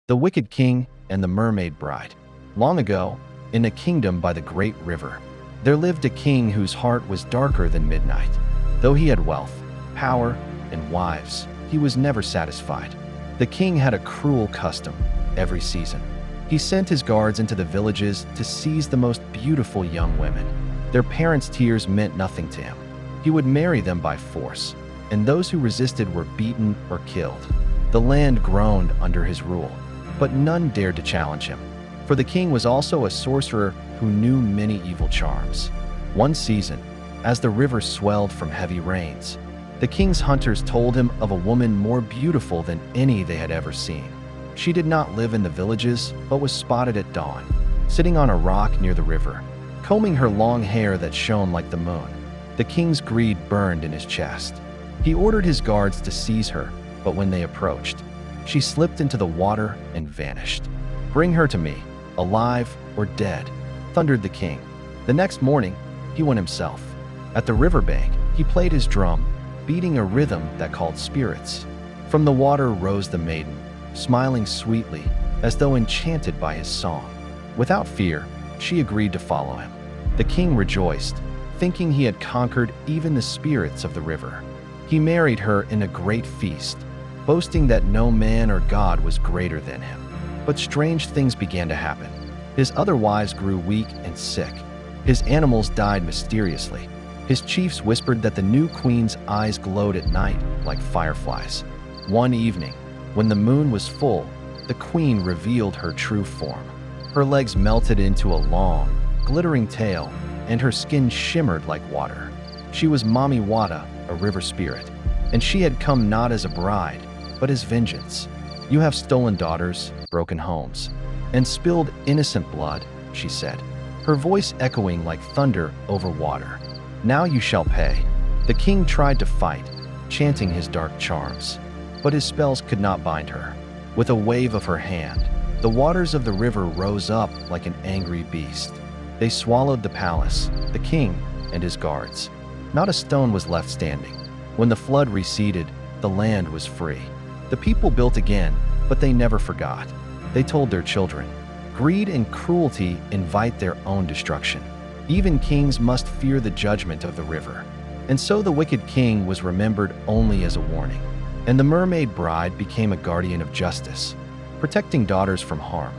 The Wicked King and the Mermaid Bride. Long ago, in a kingdom by the great river, there lived a king whose heart was darker than midnight. Though he had wealth, power, and wives, he was never satisfied. The king had a cruel custom every season. He sent his guards into the villages to seize the most beautiful young women. Their parents' tears meant nothing to him. He would marry them by force, and those who resisted were beaten or killed. The land groaned under his rule, but none dared to challenge him, for the king was also a sorcerer who knew many evil charms. One season, as the river swelled from heavy rains, the king's hunters told him of a woman more beautiful than any they had ever seen. She did not live in the villages, but was spotted at dawn, sitting on a rock near the river, combing her long hair that shone like the moon. The king's greed burned in his chest. He ordered his guards to seize her, but when they approached, she slipped into the water and vanished. "Bring her to me, alive or dead," thundered the king. The next morning, he went himself. At the riverbank, he played his drum, beating a rhythm that called spirits. From the water rose the maiden, smiling sweetly, as though enchanted by his song. Without fear, she agreed to follow him. The king rejoiced, thinking he had conquered even the spirits of the river. He married her in a great feast, boasting that no man or god was greater than him. But strange things began to happen. His other wives grew weak and sick. His animals died mysteriously. His chiefs whispered that the new queen's eyes glowed at night like fireflies. One evening, when the moon was full, the queen revealed her true form. Her legs melted into a long, glittering tail, and her skin shimmered like water. She was Mami Wata, a river spirit, and she had come not as a bride, but as vengeance. "You have stolen daughters, broken homes, and spilled innocent blood," she said, her voice echoing like thunder over water. "Now you shall pay." The king tried to fight, chanting his dark charms, but his spells could not bind her. With a wave of her hand, the waters of the river rose up like an angry beast. They swallowed the palace, the king, and his guards. Not a stone was left standing. When the flood receded, the land was free. The people built again, but they never forgot. They told their children, "Greed and cruelty invite their own destruction. Even kings must fear the judgment of the river." And so the wicked king was remembered only as a warning, and the mermaid bride became a guardian of justice, protecting daughters from harm.